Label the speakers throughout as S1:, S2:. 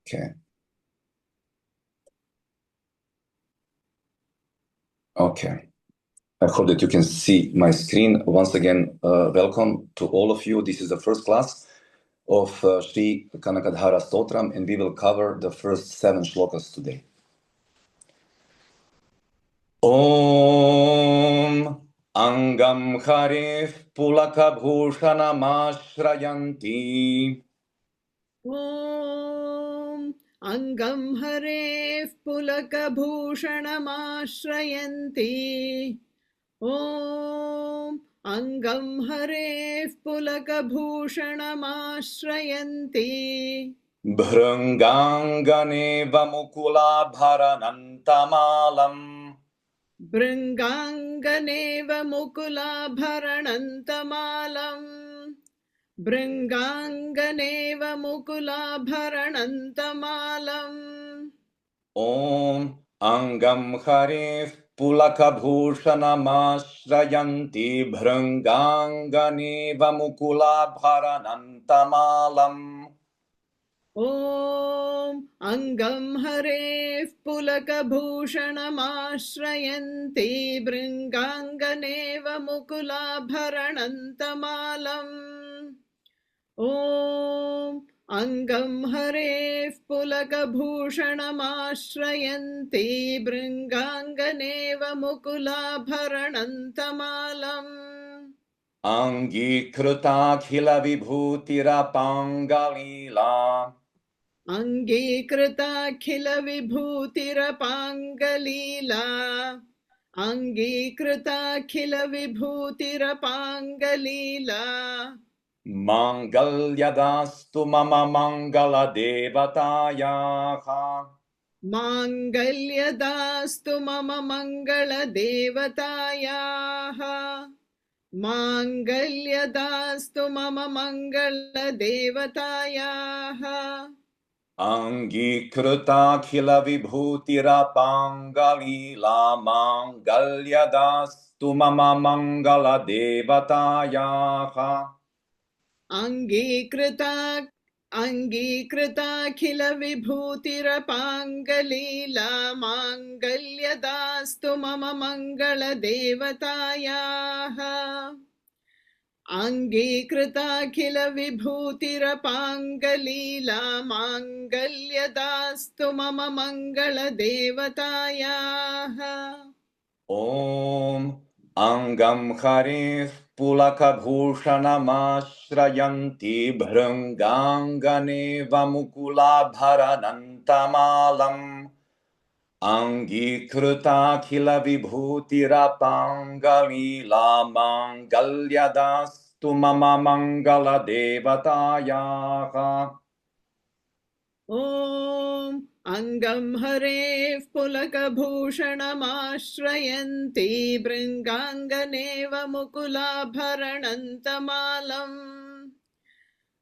S1: Okay. Okay. I hope that you can see my screen. Once again, welcome to all of you. This is the first class of Sri Kanakadhara Stotram, and we will cover the first 7 shlokas today. Om Angam Harif Pulaka Bhushanamashrayanti.
S2: Om Angam Hare Pulakabhushanamashrayanti. Om Angam Hare Pulakabhushanamashrayanti.
S1: Bhranganganeva Mukula Bharanantamalam.
S2: Bringanganeva Mukulabharanantamalam. Bringanganeva Mukulabharanantamalam.
S1: Om Angam Harif Pulakabhushanamashrayanti Bhranganganeva Mukula Bharanantamalam.
S2: Om Angam Hare Pulakabhushanamashrayanti Bringanganeva Mukulabharanantamalam. Om Angam Hare Pulakabhushanamashrayanti Bringanganeva Mukulabharanantamalam.
S1: Angikruta Khila Vibhutirapanggalila.
S2: Angīkrita vibhūtirapāṅgalīlā. Angīkrita vibhūtirapāṅgalīlā.
S1: Mangalyadastu mama mangala devatayaha.
S2: Mangalyadastu mama mangala devatayaha. Mangalyadastu mama mangala devatayaha.
S1: Angikruta Khila Vibhutirapanggalila Mangalyadastu mama mangala devatayaha.
S2: Angīkrita vibhūtirapāṅgalīlā Mangalyadastu mama mangala devatayaha. Angīkrita vibhūtirapāṅgalīlā Mangalyadastu mama mangala devatayaha.
S1: Om Angam Harif Pulakabhushanamashrayanti Bhranganganeva Mukula Bharanantamalam. Angikruta Khila Vibhutirapanggalila Mangalyadastu mama mangala devatayaha.
S2: Om Angam Hare Pulakabhushanamashrayanti Bringanganeva Mukulabharanantamalam.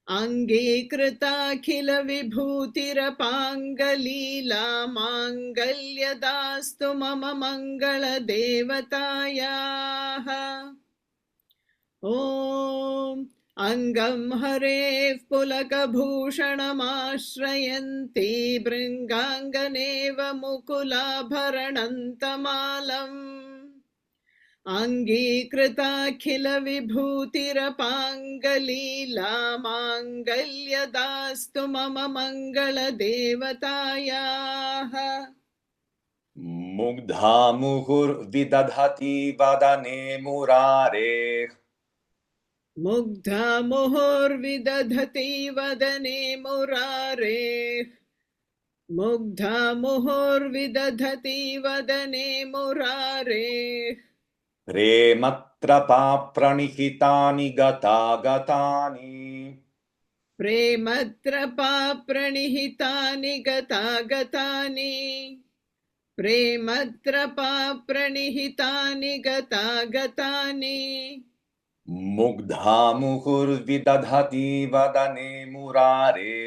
S2: Angīkrita vibhūtirapāṅgalīlā Mangalyadastu mama mangala devatayaha. Om Angam Hare Pulakabhushanamashrayanti Bringanganeva Mukulabharanantamalam. Angīkrita vibhūtirapāṅgalīlā Mangalyadastu mama mangala devatayaha.
S1: Mugdha muhur vidadhati vadane murare.
S2: Mugdha muhur vidadhati vadane murare. Mugdha muhur vidadhati vadane murare.
S1: Prematrapa pranihitani gata gatani.
S2: Prematrapa pranihitani gata gatani. Prematrapa pranihitani gata gatani.
S1: Mugdha muhur vidadhati vadane murare.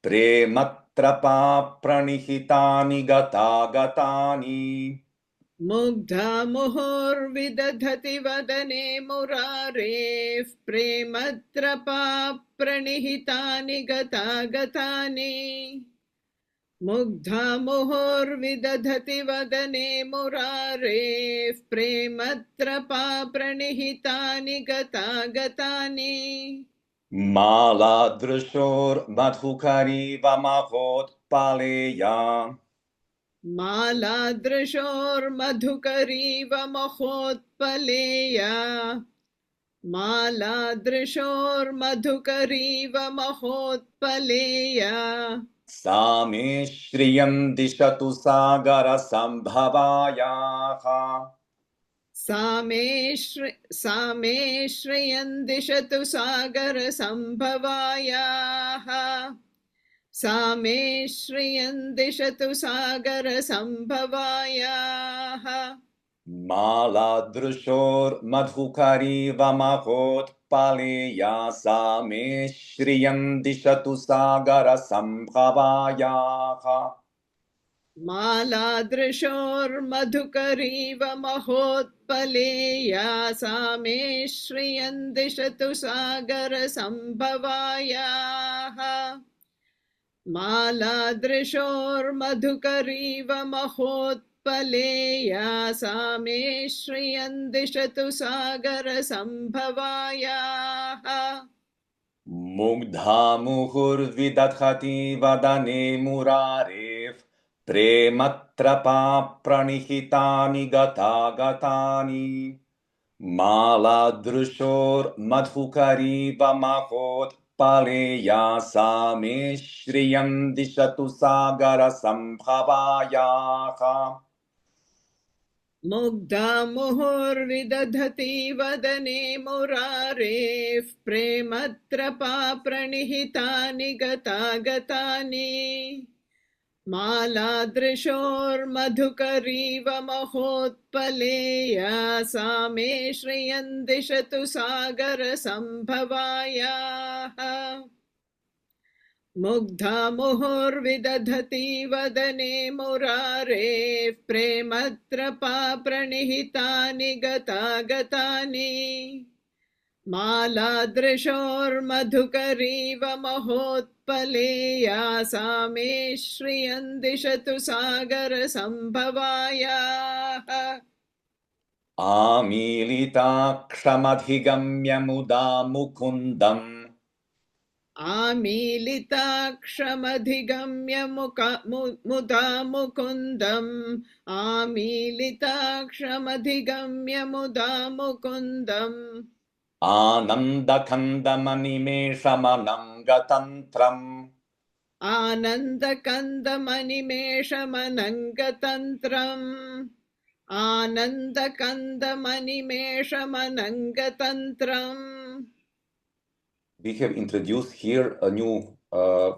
S1: Prematrapa pranihitani gata gatani.
S2: Mugdha muhur vidadhati vadane murare. Prematrapa pranihitani gata gatani. मुग्धा मुहुर्विदधति वदने मुरारेः प्रेमत्रपा प्रणिहितानि गतागतानि
S1: मालादृशोर्मधुकरीव महोत्पलेया
S2: मालादृशोर्मधुकरीव महोत्पलेया मालादृशोर्मधुकरीव महोत्पलेया
S1: सा मे श्रियं दिशतु सागरसम्भवायाः
S2: सा मे श्रियं दिशतु सागरसम्भवायाः सा मे श्रियं दिशतु सागरसम्भवायाः
S1: मालादृशोर्मधुकरीव महोत्पलेया सा मे श्रियं दिशतु सागरसम्भवायाः
S2: मालादृशोर्मधुकरीव महोत्पलेया सा मे श्रियं दिशतु सागरसम्भवायाः मालादृशोर्मधुकरीव महोत्पलेया सा मे श्रियं दिशतु सागरसम्भवायाः
S1: मुग्धा मुहुर्विदधति वदने मुरारेः प्रेमत्रपा प्रणिहितानि गतागतानि मालादृशोर्मधुकरीव महोत्पलेया सा मे श्रियं दिशतु सागरसम्भवायाः
S2: मुग्धा मुहुर्विदधति वदने मुरारेः प्रेमत्रपा प्रणिहितानि गतागतानि मालादृशोर्मधुकरीव महोत्पलेया सा मे श्रियं दिशतु सागरसम्भवायाः मुग्धा मुहुर्विदधति वदने मुरारेः प्रेमत्रपा प्रणिहितानि गतागतानि मालादृशोर्मधुकरीव महोत्पलेया सा मे श्रियं दिशतु सागरसम्भवायाः
S1: आमीलिताक्षमधिगम्य मुदा मुकुन्दम्
S2: आमीलिताक्षमधिगम्य मुदा मुकुन्दम् आमीलिताक्षमधिगम्य मुदा मुकुन्दम्
S1: आनन्दकन्दमनिमेषमनङ्गतन्त्रम्
S2: आनन्दकन्दमनिमेषमनङ्गतन्त्रम् आनन्दकन्दमनिमेषमनङ्गतन्त्रम्.
S1: We have introduced here a new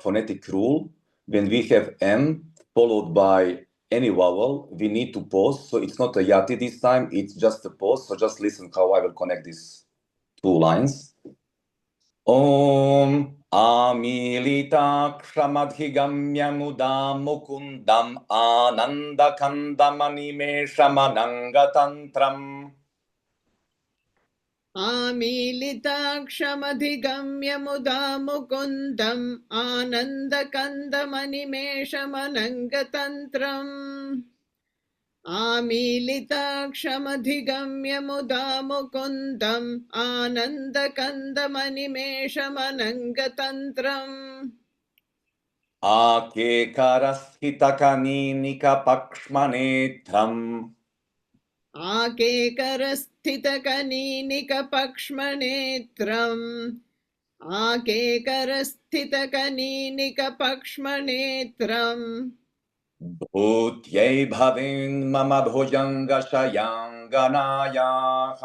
S1: phonetic rule. When we have M followed by any vowel, we need to pause. So it's not a yati this time, it's just a pause. So just listen how I will connect these two lines. Om Amilitakshamadhigamya mudam mukundam anandakandamanimeshamanangatantram.
S2: आमीलिताक्षमधिगम्य मुदा मुकुन्दम् आनन्दकन्दमनिमेषमनङ्गतन्त्रम् आमीलिताक्षमधिगम्य मुदा मुकुन्दम् आनन्दकन्दमनिमेषमनङ्गतन्त्रम्
S1: आकेकरस्थितकनीनिकपक्ष्मनेत्रम्
S2: आकेकरस्थितकनीनिकपक्ष्मनेत्रम् आकेकरस्थितकनीनिकपक्ष्मनेत्रम्
S1: भूत्यै भवेन्मम भुजङ्गशयाङ्गनायाः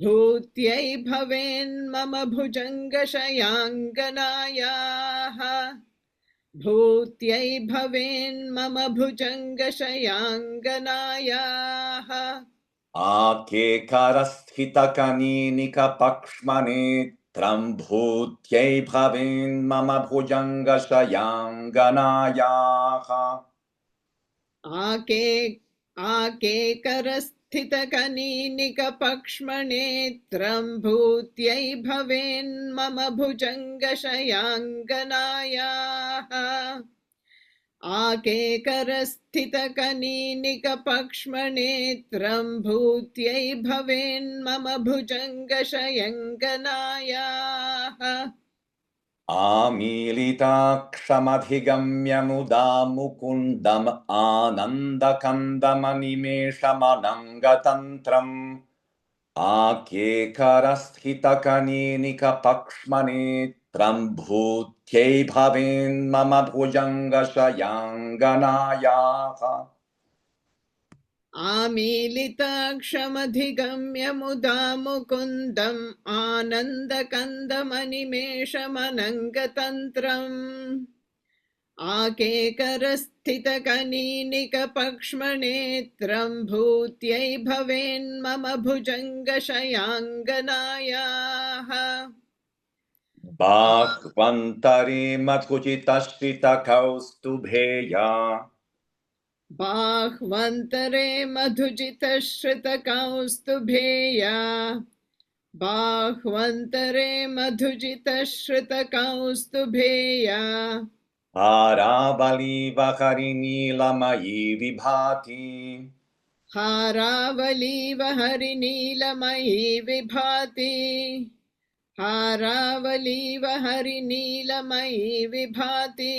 S2: भूत्यै भवेन्मम भुजङ्गशयाङ्गनायाः भूत्यै भवेन्मम भुजङ्गशयाङ्गनायाः
S1: आकेकरस्थितकनीनिकपक्ष्मनेत्रम् भूत्यै भवेन्मम भुजङ्गशयाङ्गनायाः
S2: आकेकरस्थितकनीनिकपक्ष्मनेत्रम् भूत्यै भवेन्मम भुजङ्गशयाङ्गनायाः आकेकरस्थितकनीनिकपक्ष्मनेत्रं भूत्यै भवेन्मम भुजङ्गशयङ्गनायाः
S1: आमीलिताक्षमधिगम्य मुदा मुकुन्दम् आनन्दकन्दमनिमेषमनङ्गतन्त्रम् आकेकरस्थितकनीनिकपक्ष्मनेत्रं भूत्यै भवेन्मम भुजङ्गशयाङ्गनायाः
S2: आमीलिताक्षमधिगम्य मुदा मुकुन्दम् आनन्दकन्दमनिमेषमनङ्गतन्त्रम् आकेकरस्थितकनीनिकपक्ष्मनेत्रं भूत्यै भवेन्मम भुजङ्गशयाङ्गनायाः
S1: बाह्वन्तरे मधुचितश्रितकौस्तुभेया
S2: बाह्वन्तरे मधुजितश्रितकौस्तुभेया बाह्वन्तरे मधुजितश्रितकौस्तुभेया
S1: हारावलीवहरिनीलमयी विभाति
S2: हारावलीव हरिनीलमयी विभाति हारावलीव हरिनीलमयी विभाति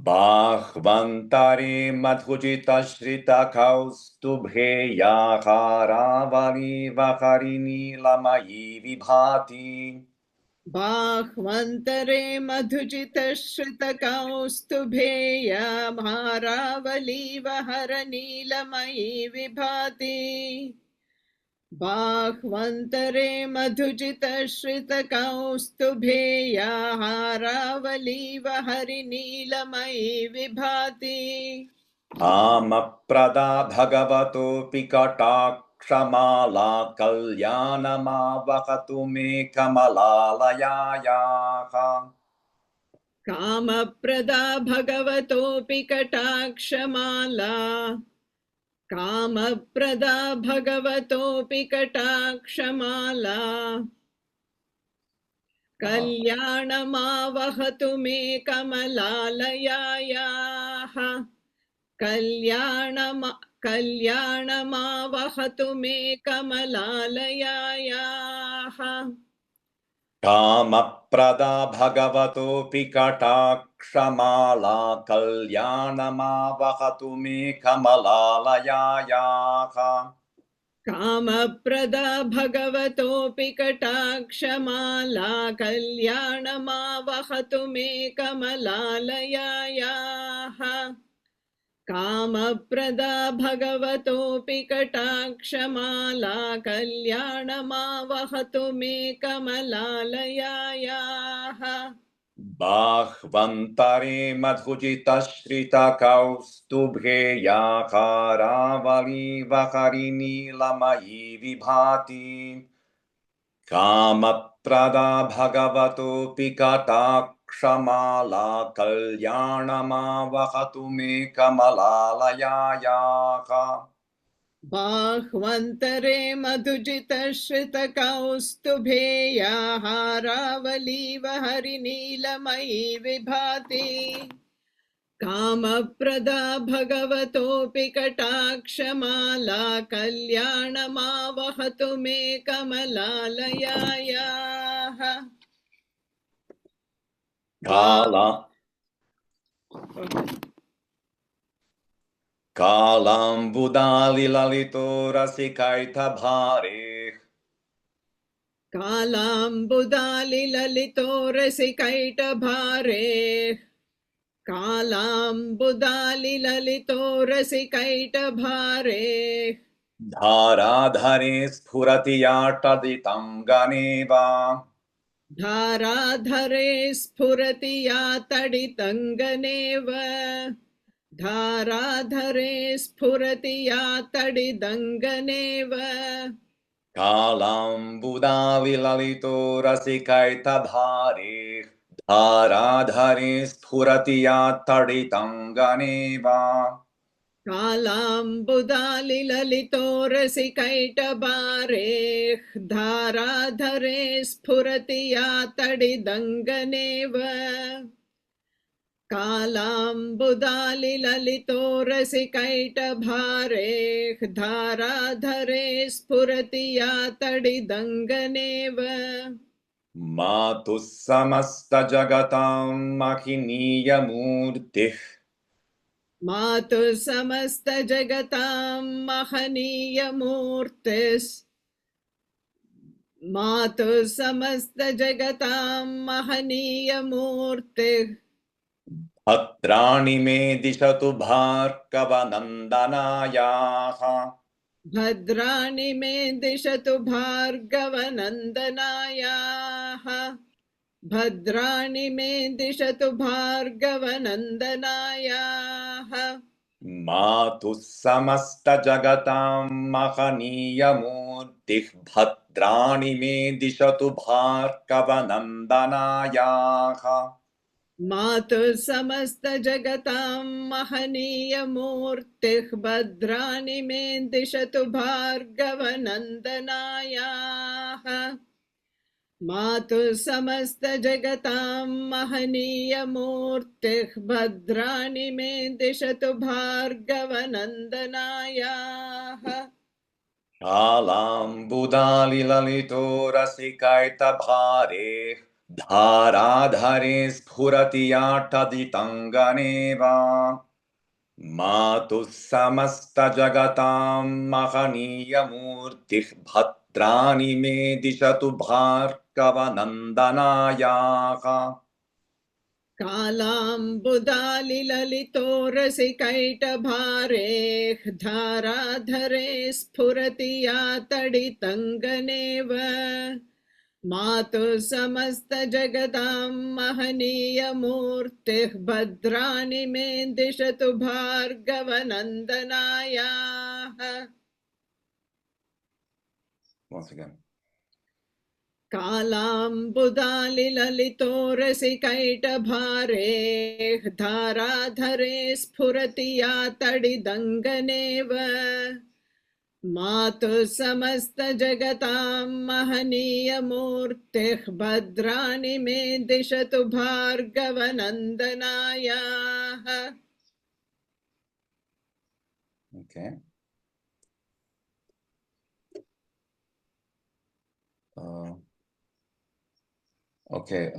S1: बाह्वन्तरे मधुचितश्रितकौस्तुभेया हारावलीवहरिनीलमयी विभाति
S2: बाह्वन्तरे मधुजितश्रितकौस्तुभेया हारावलीव हरनीलमयी विभाति बाह्वन्तरे मधुजितश्रितकौस्तुभेया हारावलीव हरिनीलमयी विभाति
S1: कामप्रदा भगवतोऽपि कटाक्षमाला कल्याणमावहतु मे कमलालयायाः
S2: कामप्रदा भगवतोऽपि कटाक्षमाला कामप्रदा भगवतोऽपि कटाक्षमाला कल्याणमावहतु मे कमलालयायाः कल्याणमावहतु मे कमलालयायाः
S1: कामप्रदा भगवतोऽपि कटाक्षमाला कल्याणमावहतु मे कमलालयायाः
S2: कामप्रदा भगवतोऽपि कटाक्षमाला कल्याणमावहतु मे कमलालयायाः कामप्रदा भगवतोऽपि कटाक्षमाला कल्याणमावहतु मे कमलालयायाः
S1: बाह्वन्तरे मधुजितश्रितकौस्तुभेया हारावलीवहरिनीलमयी विभाति कामप्रदा भगवतोऽपि कटाक्षमाला कल्याणमावहतु मे कमलालयायाः
S2: बाह्वन्तरे मधुजितश्रितकौस्तुभेया हारावलीव हरिनीलमयी विभाति कामप्रदा भगवतोऽपि कटाक्षमाला कल्याणमावहतु मे कमलालयायाः
S1: कालाम्बुदालिललितो रसिकैटभारेः
S2: कालाम्बुदालिललितो रसिकैटभारेः कालाम्बुदालिललितो रसिकैटभारेः
S1: धाराधरे स्फुरति याटदितं गणेव
S2: धाराधरे स्फुरति या तडितङ्गनेव धाराधरे स्फुरति या तडिदङ्गनेव
S1: कालाम्बुदालिललितो रसिकैटभारेः धाराधरे स्फुरति याटदितं गणेव
S2: कालाम्बुदालिललितो रसिकैटभारेः धाराधरे स्फुरति या तडिदङ्गनेव कालाम्बुदालिललितो रसिकैटभारेः धाराधरे स्फुरति या तडिदङ्गनेव
S3: मातुः समस्तजगतां महनीयमूर्तिः
S2: मातुः समस्तजगतां महनीयमूर्तिस् मातुः समस्तजगतां महनीयमूर्तिः
S3: भद्राणि मे दिशतु भार्गवनन्दनायाः
S2: भद्राणि मे दिशतु भार्गवनन्दनायाः भद्राणि मे दिशतु भार्गवनन्दनायाः
S3: मातुः समस्तजगतां महनीयमूर्तिः भद्राणि मे दिशतु भार्गवनन्दनायाः
S2: मातुः समस्तजगतां महनीयमूर्तिः भद्राणि मे दिशतु भार्गवनन्दनायाः मातुः समस्तजगतां महनीयमूर्तिः भद्राणि मे दिशतु भार्गवनन्दनायाः
S3: कालाम्बुदालिललितो रसिकैटभारेः धाराधरे स्फुरति याटदितङ्गनेव मातुः समस्तजगतां महनीयमूर्तिः भद्राणि मे दिशतु भार्गवनन्दनायाः
S2: कालाम्बुदालिललितो रसिकैटभारेः धाराधरे स्फुरति या तडितङ्गनेव मातुः समस्तजगतां महनीयमूर्तिः भद्राणि मे दिशतु भार्गवनन्दनायाः
S1: Once again.
S2: कालाम्बुदालिललितो रसिकैटभारेः धाराधरे स्फुरति या तडिदङ्गनेव मातुः समस्तजगतां महनीयमूर्तिः भद्राणि मे दिशतु भार्गवनन्दनायाः
S1: Okay.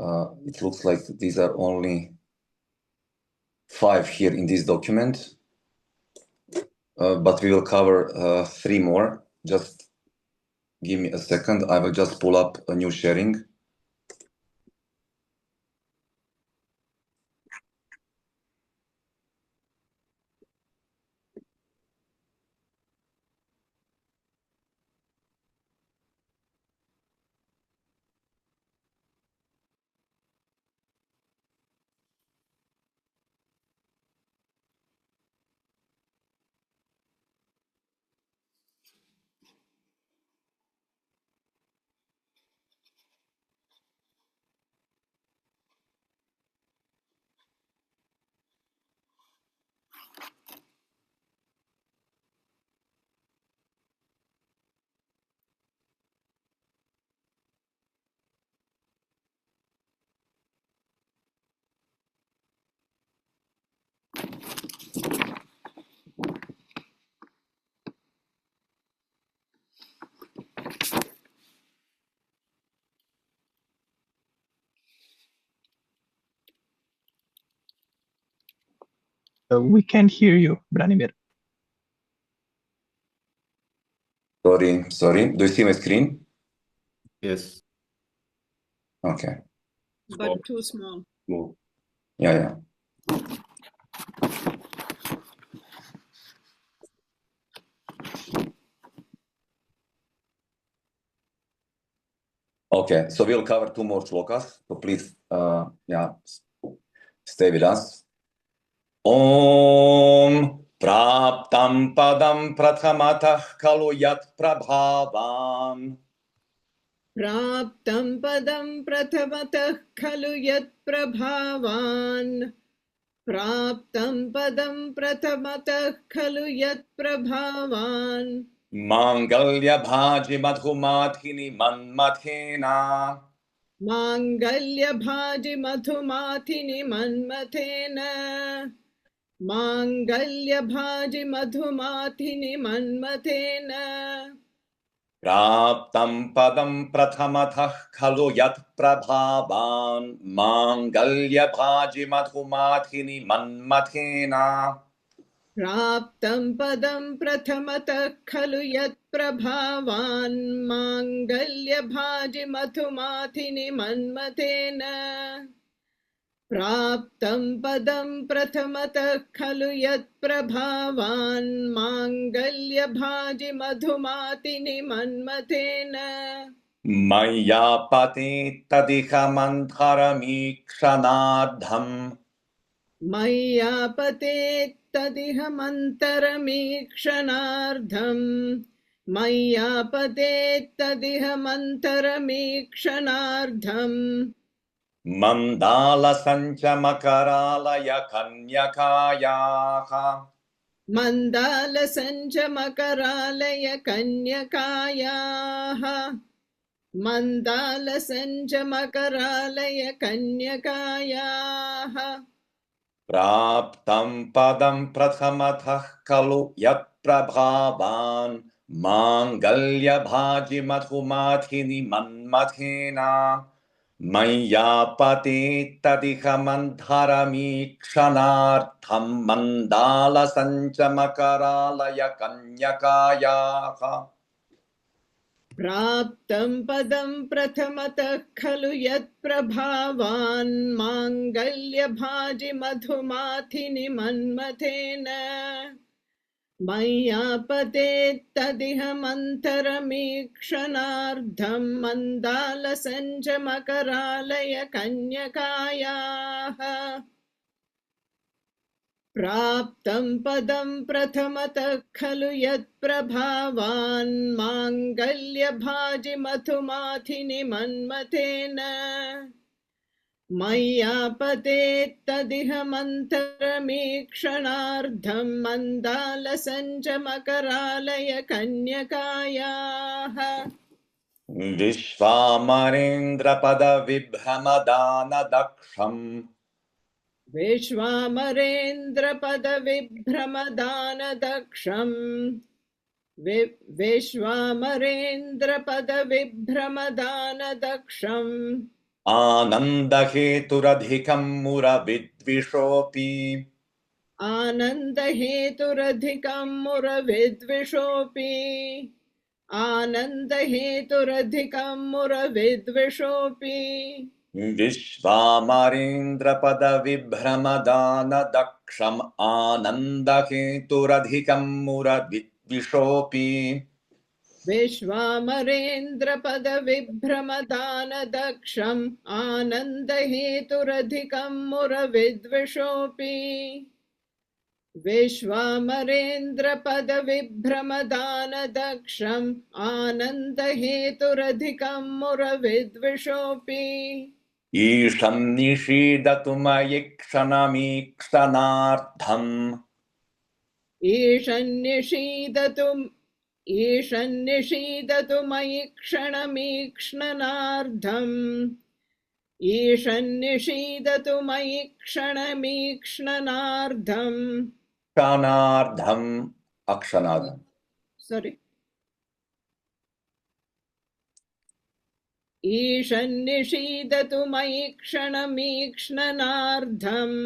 S1: It looks like these are only 5 here in this document, but we will cover 3 more. Just give me a second. I will just pull up a new sharing.
S4: We can't hear you, Branimir.
S1: Sorry. Do you see my screen?
S5: Yes.
S1: Okay.
S2: but too small.
S5: Move.
S1: Yeah. Okay, so we'll cover 2 more shlokas. So please, stay with us. Om praptam padam prathamatah kalu yat prabhavan.
S2: प्राप्तं पदं प्रथमतः खलु यत्प्रभावान् प्राप्तं पदं प्रथमतः खलु यत्प्रभावान्
S3: Mangalya bhaji madhumadhini manmathena
S2: माङ्गल्यभाजि मधुमाथिनि मन्मथेन माङ्गल्यभाजि मधुमाथिनि मन्मथेन
S3: प्राप्तं पदं प्रथमतः खलु यत्प्रभावान् माङ्गल्यभाजि मधुमाथिनि मन्मथेन
S2: प्राप्तं पदं प्रथमतः खलु यत्प्रभावान् माङ्गल्यभाजि मधुमाथिनि मन्मथेन प्राप्तं पदं प्रथमतः खलु यत्प्रभावान् माङ्गल्यभाजि मधुमाथिनि मन्मथेन
S3: मय्या पतितदिह मन्थरमीक्षणार्धम्
S2: मय्यापतेत्तदिह मन्तरमीक्षणार्धम् मय्यापतेत्तदिह मन्तरमीक्षणार्धम्
S3: मन्दालसञ्चमकरालय कन्यकायाः
S2: मन्दालसञ्चमकरालय कन्यकायाः मन्दालसञ्चमकरालय कन्यकायाः
S3: प्राप्तं पदं प्रथमतः खलु यत्प्रभावान् माङ्गल्यभाजि मधुमाथिनि मन्मथेन मय्यापतेत्तदिह मन्थरमीक्षणार्थं मन्दालसञ्चमकरालय कन्यकायाः
S2: प्राप्तं पदं प्रथमतः खलु यत्प्रभावान् माङ्गल्यभाजि मधुमाथिनि मन्मथेन मय्यापतेत्तदिह मन्तरमीक्षणार्धं मन्दालसञ्चमकरालय कन्यकायाः प्राप्तं पदं प्रथमतः खलु यत्प्रभावान् माङ्गल्यभाजि मधुमाथिनि मन्मथेन मय्यापतेत्तदिह मन्तरमीक्षणार्धं मन्दालसञ्चमकरालय कन्यकायाः
S3: विश्वामरेन्द्रपदविभ्रमदानदक्षम्
S2: विश्वामरेन्द्रपदविभ्रमदानदक्षम् विश्वामरेन्द्रपदविभ्रमदानदक्षम्
S3: आनन्दहेतुरधिकं मुरविद्विषोऽपि
S2: आनन्दहेतुरधिकं मुरविद्विषोऽपि आनन्दहेतुरधिकं मुरविद्विषोऽपि
S3: विश्वामरेन्द्रपदविभ्रमदानदक्षम् आनन्दहेतुरधिकं मुरविद्विषोऽपि
S2: विश्वामरेन्द्रपदविभ्रमदानदक्षम् आनन्दहेतुरधिकं मुरविद्विषोऽपि विश्वामरेन्द्रपदविभ्रमदानदक्षम् आनन्दहेतुरधिकं मुरविद्विषोऽपि
S3: ईशं निषीदतु मयि क्षणमीक्षणार्थम्
S2: ईशन्निषीदतु मयि क्षणमीक्षणार्धम् ईशन्निषीदतु मयि क्षणमीक्षणार्धम्
S3: क्षणार्धम् अक्षणार्धम्
S2: sorry ईशन्निषीदतु मयि क्षणमीक्षणार्धम्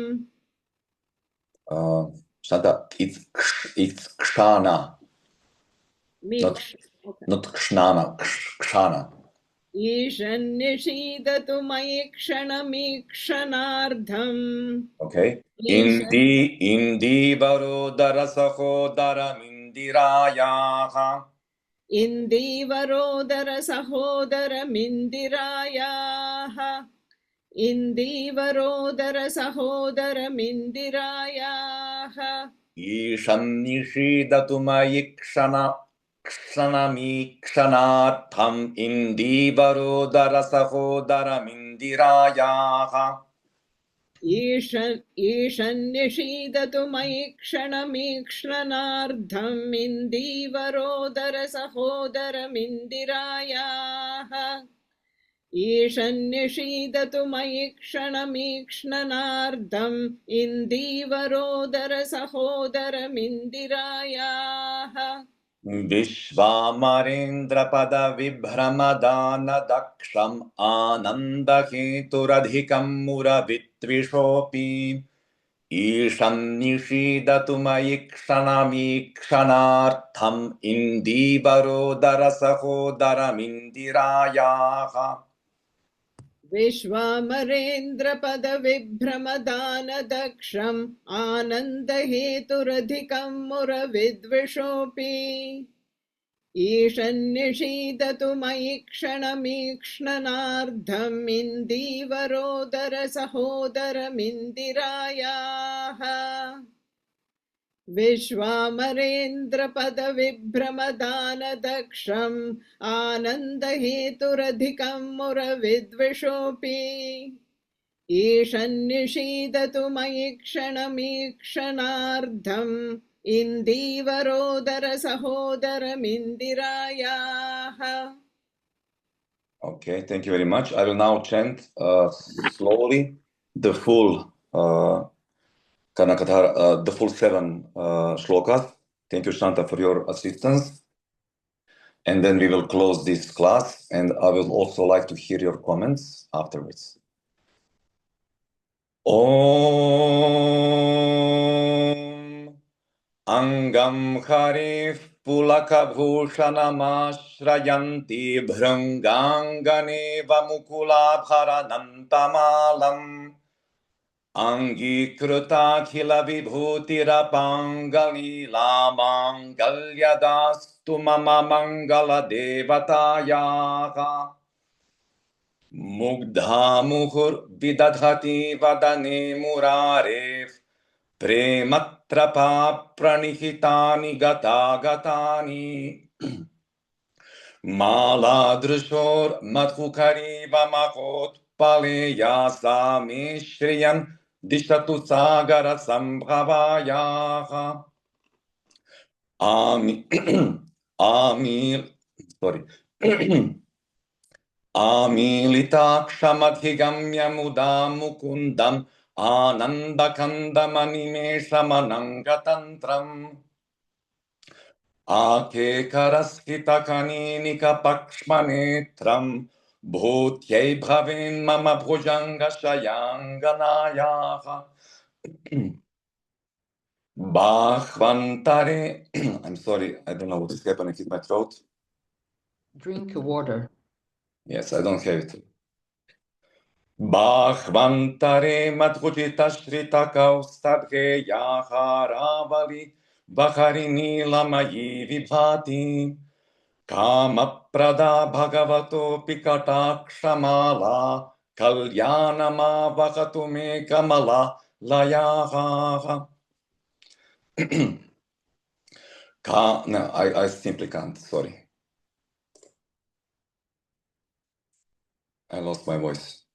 S1: Shanta, it's kshana,
S2: okay.
S1: not kshnana, kshana.
S2: ईशन्निषीदतु मयि क्षणमीक्षणार्धम्
S3: Okay. इन्दीवरोदरसहोदरमिन्दिरायाः
S2: इन्दीवरोदरसहोदरमिन्दिरायाः इन्दीवरोदरसहोदरमिन्दिरायाः
S3: ईशं निषीदतु मयि क्षणमीक्षणार्थम् इन्दीवरोदरसहोदरमिन्दिरायाः
S2: ईशन्निषीदतु मयि क्षणमीक्षणार्धम् इन्दीवरोदरसहोदरमिन्दिरायाः ईशन्निषीदतु मयि क्षणमीक्ष्णनार्धम् इन्दीवरोदरसहोदरमिन्दिरायाः
S3: विश्वामरेन्द्रपदविभ्रमदानदक्षम् आनन्दहेतुरधिकम् मुरविद्विषोऽपि ईशं निषीदतु मयि क्षणमीक्षणार्थम् इन्दीवरोदरसहोदरमिन्दिरायाः
S2: विश्वामरेन्द्रपदविभ्रमदानदक्षम् आनन्दहेतुरधिकम् मुरविद्विषोऽपि ईशन्निषीदतु मयि क्षणमीक्ष्णनार्धम् इन्दीवरोदरसहोदरमिन्दिरायाः विश्वामरेन्द्रपदविभ्रमदानदक्षम् आनन्दहेतुरधिकम् मुरविद्विषोऽपि ईशन्निषीदतु मयि क्षणमीक्षणार्धम् इन्दीवरोदरसहोदरमिन्दिरायाः.
S1: Okay, thank you very much. I will now chant slowly the full Kanakadhara, the full 7 shlokas. Thank you, Shanta, for your assistance. And then we will close this class, and I will also like to hear your comments afterwards. Om Angam Harif Pulakabhushanamashrayanti Bhranganganeva Mukulabharanantamalam Angikrutakila Vibhutirapangalila Mama Mangala Devatayaha Mugdha Muhur Vidadhati Vadane Murarev Prematrapa Pranihitani Gata Gatani Mala Drushor Madhukari Vamakot Paleya Samishriyan Dishatu Sagara Sambhavayaha Amil sorry Amilitakshamadhigamya mudam mukundam Anandakandamanimeshamanangatantram Akekaraskitakaninika pakshmanetram Bhutyai bhavin mama bhujanga shayanganayaha Bhagwantare I'm sorry, I don't know what is happening with my throat.
S5: Drink water.
S1: Yes, I don't have it. Bhagwantare madhujita shrita kaustadhe yaharavali Bharini lamayi vibhati Kama prada bhagavato pikatakshamala Kalyanama vakatu me kamala layaha No, I simply can't, sorry. I lost my voice.